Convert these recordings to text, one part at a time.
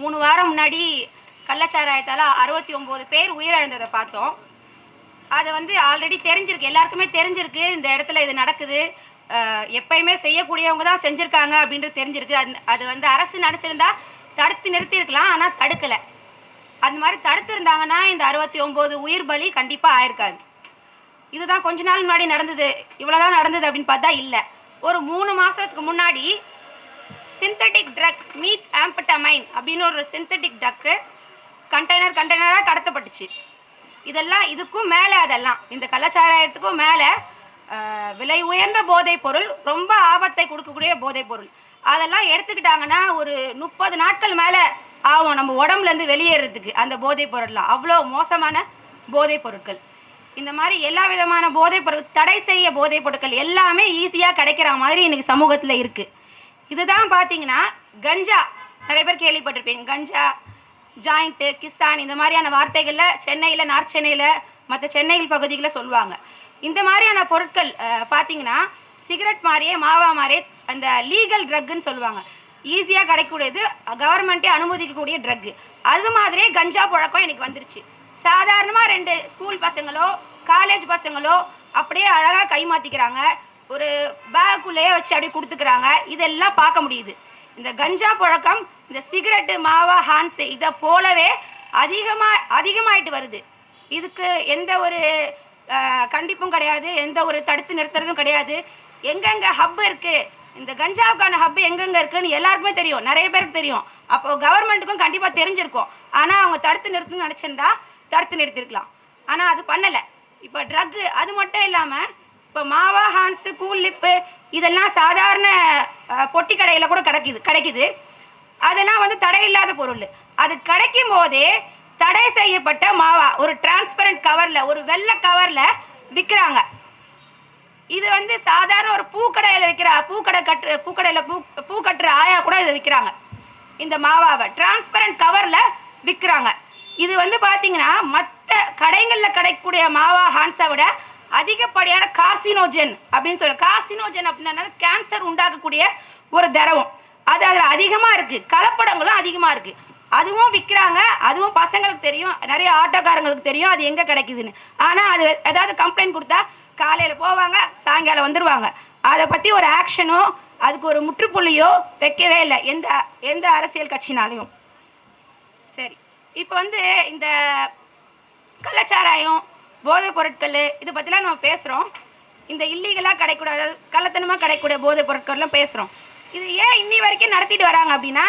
3 வாரம் முன்னாடி கள்ளச்சாராயத்தால் 69 பேர் உயிரிழந்ததை பார்த்தோம். அது வந்து ஆல்ரெடி தெரிஞ்சிருக்கு, எல்லாருக்குமே தெரிஞ்சிருக்கு இந்த இடத்துல இது நடக்குது, எப்பயுமே செய்யக்கூடியவங்க தான் செஞ்சுருக்காங்க அப்படின்றது தெரிஞ்சிருக்கு. அது வந்து அரசு நினச்சிருந்தா தடுத்து நிறுத்தியிருக்கலாம், ஆனால் தடுக்கலை. அந்த மாதிரி தடுத்து இருந்தாங்கன்னா இந்த 69 உயிர் பலி கண்டிப்பாக ஆயிருக்காது. இதுதான் கொஞ்ச நாள் முன்னாடி நடந்தது, இவ்வளோதான் நடந்தது அப்படின்னு பார்த்தா இல்லை. ஒரு 3 மாதத்துக்கு முன்னாடி சிந்தட்டிக் ட்ரக் மீத் ஆம்பட்டமைன் அப்படின்னு ஒரு சிந்தட்டிக் ட்ரக்கு கண்டெய்னராக கடத்தப்பட்டுச்சு. இதெல்லாம் இதுக்கும் மேலே, அதெல்லாம் இந்த கள்ளச்சாராயத்துக்கும் மேலே விலை உயர்ந்த போதைப் பொருள், ரொம்ப ஆபத்தை கொடுக்கக்கூடிய போதைப் பொருள். அதெல்லாம் எடுத்துக்கிட்டாங்கன்னா ஒரு 30 நாட்கள் மேலே ஆகும் நம்ம உடம்புலேருந்து வெளியேறதுக்கு. அந்த போதைப் பொருள்லாம் அவ்வளோ மோசமான போதைப் பொருட்கள். இந்த மாதிரி எல்லா விதமான போதைப் பொருட்கள், தடை செய்ய போதைப் பொருட்கள் எல்லாமே ஈஸியாக கிடைக்கிற மாதிரி இன்னைக்கு சமூகத்தில் இருக்குது. இதுதான் பார்த்தீங்கன்னா கஞ்சா, நிறைய பேர் கேள்விப்பட்டிருப்பீங்க. கஞ்சா, ஜாயிண்ட்டு, கிசான், இந்த மாதிரியான வார்த்தைகளில் சென்னையில், நார்த் சென்னையில், மற்ற சென்னையில் பகுதிகளில் சொல்லுவாங்க. இந்த மாதிரியான பொருட்கள் பார்த்தீங்கன்னா சிகரெட் மாதிரியே, மாவா மாதிரியே அந்த லீகல் ட்ரக்குன்னு சொல்லுவாங்க. ஈஸியாக கிடைக்கக்கூடியது, கவர்மெண்ட்டே அனுமதிக்கக்கூடிய ட்ரக்கு. அது மாதிரியே கஞ்சா பழக்கம் எனக்கு வந்துருச்சு. சாதாரணமாக 2 ஸ்கூல் பசங்களோ காலேஜ் பசங்களோ அப்படியே அழகாக கைமாற்றிக்கிறாங்க, ஒரு பேக்குள்ளேயே வச்சு அப்படியே கொடுத்துக்கிறாங்க. இதெல்லாம் பார்க்க முடியுது. இந்த கஞ்சா பழக்கம், இந்த சிகரெட்டு, மாவா, ஹான்ஸு இதை போலவே அதிகமாயிட்டு வருது. இதுக்கு எந்த ஒரு கண்டிப்பும் கிடையாது, எந்த ஒரு தடுத்து நிறுத்துறதும் கிடையாது. எங்கெங்கே ஹப் இருக்குது, இந்த கஞ்சாவுக்கான ஹப் எங்கெங்கே இருக்குன்னு எல்லாருக்குமே தெரியும், நிறைய பேருக்கு தெரியும். அப்போ கவர்மெண்ட்டுக்கும் கண்டிப்பாக தெரிஞ்சிருக்கும். ஆனால் அவங்க தடுத்து நிறுத்தணும்னு நினச்சிருந்தா தடுத்து நிறுத்திருக்கலாம். ஆனால் அது பண்ணலை. இப்போ ட்ரக்கு அது மட்டும் இல்லாமல் இப்போ மாவா, ஹான்ஸு, கூல் லிப்பு இதெல்லாம் சாதாரண பொட்டி கடையில் கூட கிடைக்குது. அதெல்லாம் வந்து தடையில்லாத பொருள். அது கிடைக்கும் போதே தடை செய்யப்பட்ட மாவா ஒரு டிரான்ஸ்பரண்ட் கவரில், ஒரு வெள்ளை கவரில் விற்கிறாங்க. இது வந்து சாதாரண ஒரு பூக்கடையில் விற்கிற பூக்கடையில் பூ கட்டுற ஆயா கூட இதை விற்கிறாங்க. இந்த மாவாவை டிரான்ஸ்பரண்ட் கவரில் விற்கிறாங்க. இது வந்து பார்த்தீங்கன்னா மற்ற கடைகளில் கிடைக்கக்கூடிய மாவா, ஹான்ஸை விட அதிகப்படியான கார்சினோஜன் அப்படின்னு சொல்ல. கார்சினோஜன் அப்படின்னா கேன்சர் உண்டாக்கக்கூடிய ஒரு திரவம். அது அதில் அதிகமாக இருக்குது. கலப்படங்களும் அதிகமாக இருக்குது. அதுவும் விற்கிறாங்க. அதுவும் பசங்களுக்கு தெரியும், நிறைய ஆட்டோக்காரங்களுக்கு தெரியும் அது எங்கே கிடைக்குதுன்னு. ஆனால் அது ஏதாவது கம்ப்ளைண்ட் கொடுத்தா காலையில் போவாங்க, சாயங்காலம் வந்துடுவாங்க. அதை பற்றி ஒரு ஆக்ஷனோ அதுக்கு ஒரு முற்றுப்புள்ளியோ வைக்கவே இல்லை எந்த அரசியல் கட்சினாலையும். சரி, இப்போ வந்து இந்த கள்ளச்சாராயம், போதைப் பொருட்கள் இதை பற்றிலாம் நம்ம பேசுகிறோம். இந்த இல்லீகலாக கிடைக்கூட, அதாவது கள்ளத்தனமாக கிடைக்கக்கூடிய போதைப் பொருட்கள்லாம் பேசுகிறோம். இது ஏன் இன்னி வரைக்கும் நடத்திட்டு வராங்க அப்படின்னா,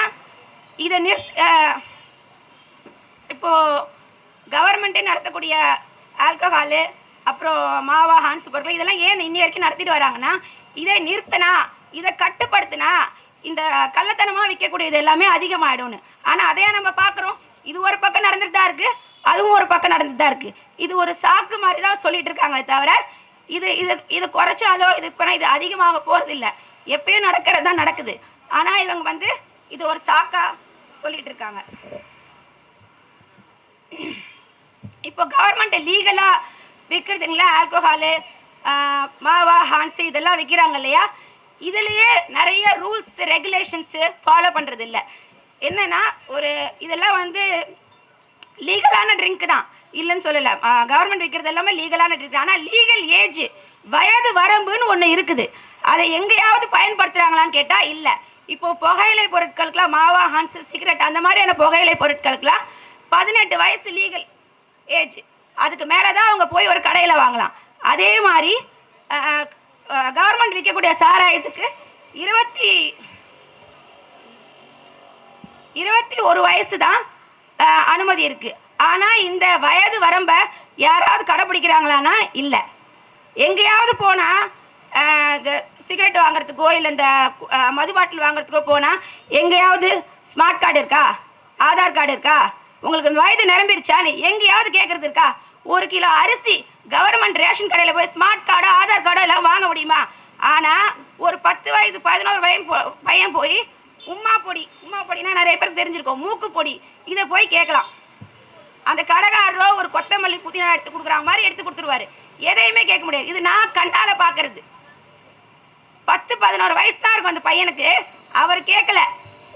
இதை இப்போது கவர்மெண்ட்டே நடத்தக்கூடிய ஆல்கஹாலு, அப்புறம் மாவா, ஹான்ஸ் பொருட்கள் இதெல்லாம் ஏன் இன்னி வரைக்கும் நடத்திட்டு வராங்கன்னா, இதை நிறுத்தினா, இதை கட்டுப்படுத்தினா இந்த கள்ளத்தனமாக விற்கக்கூடியது எல்லாமே அதிகமாகிடும்னு. ஆனால் அதையே நம்ம பார்க்குறோம். இது ஒரு பக்கம் நடந்துட்டு தான் இருக்குது, அதுவும் ஒரு பக்கம் நடந்துட்டு தான் இருக்குது. இது ஒரு சாக்கு மாதிரி தான் சொல்லிட்டு இருக்காங்களே தவிர இது குறைச்சாலோ இது அதிகமாக போகிறது இல்லை. எப்பயும் நடக்கிறது தான் நடக்குது. ஆனால் இவங்க வந்து இது ஒரு சாக்கா சொல்லிட்டு இருக்காங்க. இப்போ கவர்மெண்ட் லீகலாக விற்கிறதுங்களா ஆல்கோஹாலு, மாவா, ஹான்ஸு இதெல்லாம் விற்கிறாங்க இல்லையா, இதுலேயே நிறைய ரூல்ஸ் ரெகுலேஷன்ஸு ஃபாலோ பண்ணுறது இல்லை. என்னென்னா இதெல்லாம் வந்து லீகலான ட்ரிங்க் தான், இல்லைன்னு சொல்லலை. கவர்மெண்ட் விற்கிறது எல்லாமே லீகலான ட்ரிங்க். ஆனால் லீகல் ஏஜ், வயது வரம்புன்னு ஒன்று இருக்குது. அதை எங்கேயாவது பயன்படுத்துகிறாங்களான்னு கேட்டால் இல்லை. இப்போது புகையிலை பொருட்களுக்கெல்லாம், மாவா, ஹான்ஸு, சிகரெட் அந்த மாதிரியான புகையிலை பொருட்களுக்கெல்லாம் 18 வயசு லீகல் ஏஜ். அதுக்கு மேலே தான் அவங்க போய் ஒரு கடையில் வாங்கலாம். அதே மாதிரி கவர்மெண்ட் விற்கக்கூடிய சாராயத்துக்கு 21 வயசு தான் அனுமதி இருக்குது. ஆனால் இந்த வயது வரம்பை யாராவது கடைப்பிடிக்கிறாங்களான்னா இல்லை. எங்கேயாவது போனால் சிகரெட் வாங்குறதுக்கோ இல்லை இந்த மது பாட்டில் வாங்குறதுக்கோ போனால் எங்கேயாவது ஸ்மார்ட் கார்டு இருக்கா, ஆதார் கார்டு இருக்கா, உங்களுக்கு வயது நிரம்பிருச்சான்னு எங்கேயாவது கேட்குறது இருக்கா? 1 கிலோ அரிசி கவர்மெண்ட் ரேஷன் கடையில் போய் ஸ்மார்ட் கார்டோ ஆதார் கார்டோ எல்லாம் வாங்க முடியுமா? ஆனால் ஒரு 10 வயது 11 வயது பையன் போய் உம்மா பொடினா நிறைய பேருக்கு தெரிஞ்சிருக்கோம், மூக்கு பொடி, இதை போய் கேட்கலாம். அந்த கடைக்காரரோ ஒரு கொத்தமல்லி புதினா எடுத்து கொடுக்குற மாதிரி எடுத்து கொடுத்துருவாரு. எதையுமே கேட்க முடியாது. இது நான் கண்டால பார்க்கறது. 10-11 வயசு தான் இருக்கும் அந்த பையனுக்கு. அவர் கேட்கல.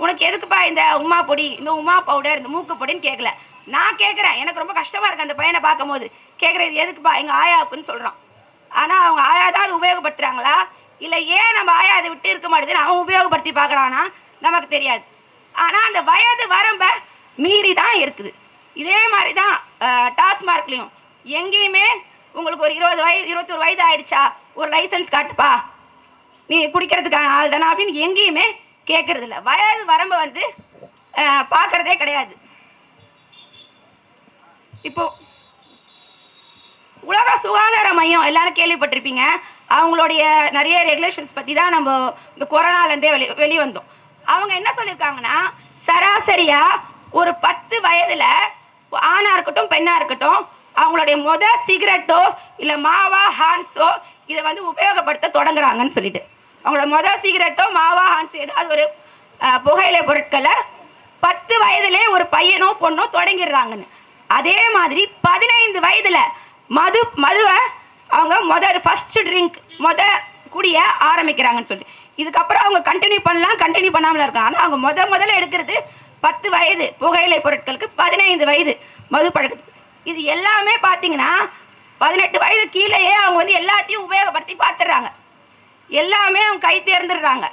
உனக்கு எதுக்குப்பா இந்த உமா பொடி, இந்த உமா பவுடர், இந்த மூக்கு பொடின்னு கேட்கல. நான் கேட்குறேன், எனக்கு ரொம்ப கஷ்டமா இருக்கு அந்த பையனை பார்க்கும் போது. கேட்குறேன் இது எதுக்குப்பா, எங்க ஆயாவுக்குன்னு சொல்றான். ஆனா அவங்க ஆயா தான் அது உபயோகப்படுத்துறாங்களா, இல்லை ஏன் நம்ம ஆயா அதை விட்டு இருக்க மாட்டேதுன்னு அவன் உபயோகப்படுத்தி பார்க்குறான்னா நமக்கு தெரியாது. ஆனா அந்த வயது வரம்ப மீறி தான் இருக்குது. இதே மாதிரி தான் டாஸ்மார்க்லையும் எங்கேயுமே உங்களுக்கு ஒரு 20 வயது 21 வயது ஆயிடுச்சா, ஒரு லைசன்ஸ் காட்டுப்பா, நீ குடிக்கிறதுக்கான ஆள் தானே அப்படின்னு எங்கேயுமே கேட்கறது இல்லை. வயது வரம்பை வந்து பார்க்கறதே கிடையாது. இப்போ உலக சுகாதார மையம் எல்லாரும் கேள்விப்பட்டிருப்பீங்க. அவங்களுடைய நிறைய ரெகுலேஷன்ஸ் பற்றி தான் நம்ம இந்த கொரோனாலேருந்தே வெளிவந்தோம். அவங்க என்ன சொல்லியிருக்காங்கன்னா, சராசரியா ஒரு 10 வயதுல ஆணா இருக்கட்டும் பெண்ணா இருக்கட்டும் அவங்களுடைய சிகரெட்டோ இல்லை மாவா ஹான்ஸோ இதை வந்து உபயோகப்படுத்த தொடங்குறாங்கன்னு சொல்லிட்டு, அவங்களோட சிகரெட்டோ மாவா ஹான்ஸ் ஏதாவது ஒரு புகையிலை பொருட்களை 10 வயதுலே ஒரு பையனோ பொண்ணோ தொடங்கிடுறாங்கன்னு. அதே மாதிரி 15 வயதுல மதுவை அவங்க ஃபர்ஸ்ட் ட்ரிங்க் குடிய ஆரம்பிக்கிறாங்கன்னு சொல்லி, இதுக்கப்புறம் அவங்க கண்டினியூ பண்ணலாம், கண்டினியூ பண்ணாமல இருக்காங்க. ஆனால் அவங்க முதல்ல எடுக்கிறது 10 வயது புகையிலை பொருட்களுக்கு, 15 வயது மது பழக்கத்துக்கு. இது எல்லாமே பார்த்தீங்கன்னா 18 வயது கீழேயே அவங்க வந்து எல்லாத்தையும் உபயோகப்படுத்தி பார்த்துடுறாங்க. எல்லாமே அவங்க கை தேர்ந்துடுறாங்க.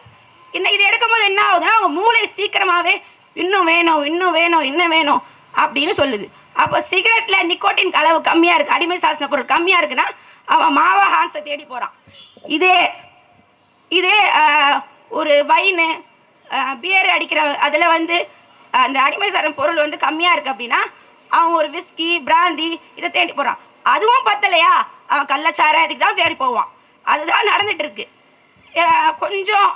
இன்னும் இது எடுக்கும்போது என்ன ஆகுதுன்னா, அவங்க மூளை சீக்கிரமாகவே இன்னும் வேணும் இன்னும் வேணும் இன்னும் வேணும் அப்படின்னு சொல்லுது. அப்போ சிகரெட்ல நிக்கோட்டின் அளவு கம்மியாக இருக்குது, அடிமை சாசன பொருள் கம்மியாக இருக்குன்னா அவன் மாவா ஹான்ஸை தேடி போகிறான். இதே ஒரு வைனு பியர் அடிக்கிற அதில் வந்து அந்த அடிமை சாசன பொருள் வந்து கம்மியாக இருக்குது அப்படின்னா அவன் ஒரு விஸ்கி பிராந்தி இதை தேடி போகிறான். அதுவும் பத்தலையா அவன் கள்ளச்சாராயத்துக்கு தான் தேடி போவான். அதுதான் நடந்துட்டு இருக்கு. கொஞ்சம்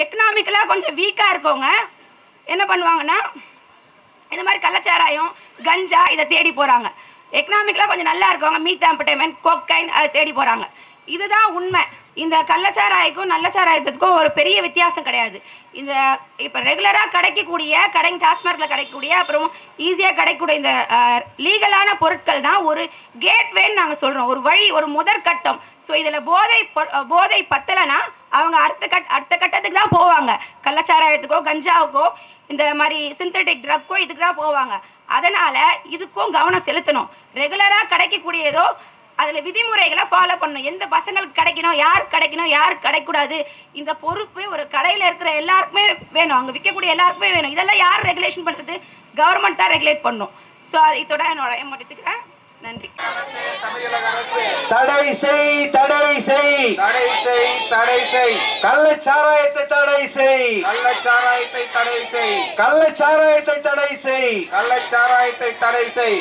எக்கனாமிக்கலாக கொஞ்சம் வீக்காக இருக்கவங்க என்ன பண்ணுவாங்கன்னா, இந்த மாதிரி கள்ளச்சாராயம் கஞ்சா இதை தேடி போகிறாங்க. எக்கனாமிக்கலாக கொஞ்சம் நல்லா இருக்கவங்க மீத்தாம்படைமெண்ட் கொக்கைன் அதை தேடி போகிறாங்க. இதுதான் உண்மை. இந்த கள்ளச்சாராயக்கும் நல்ல சாராயத்துக்கும் ஒரு பெரிய வித்தியாசம் கிடையாது. இந்த இப்போ ரெகுலராக கிடைக்கக்கூடிய டாஸ்மார்க்கில் கிடைக்கக்கூடிய அப்புறம் ஈஸியாக கிடைக்கக்கூடிய இந்த லீகலான பொருட்கள் தான் ஒரு கேட்வேன்னு நாங்கள் சொல்கிறோம், ஒரு வழி, ஒரு முதற்கட்டம். ஸோ இதில் போதை பத்தலைன்னா அவங்க அடுத்த கட்டத்துக்கு தான் போவாங்க. கள்ளச்சாராயத்துக்கோ கஞ்சாவுக்கோ இந்த மாதிரி சிந்தட்டிக் ட்ரக்கோ இதுக்கு தான் போவாங்க. அதனால் இதுக்கும் கவனம் செலுத்தணும். ரெகுலராக கிடைக்கக்கூடியதோ அதில் விதிமுறைகளை ஃபாலோ பண்ணணும். எந்த பசங்களுக்கு கிடைக்கணும், யாருக்கு கிடைக்கணும், யாருக்கு கிடைக்கூடாது, இந்த பொறுப்பு ஒரு கடையில் இருக்கிற எல்லாருக்குமே வேணும், அங்கே விற்கக்கூடிய எல்லாருக்குமே வேணும். இதெல்லாம் யார் ரெகுலேஷன் பண்ணுறது? கவர்மெண்ட் தான் ரெகுலேட் பண்ணணும். ஸோ இதோட என்னோட முடித்துக்கிறேன். நன்றி. தடை செய் தடை செய் தடை செய் தடை செய் கள்ளச்சாராயத்தை தடை செய் கள்ளச்சாராயத்தை தடை செய் கள்ளச்சாராயத்தை தடை செய் கள்ளச்சாராயத்தை தடை செய்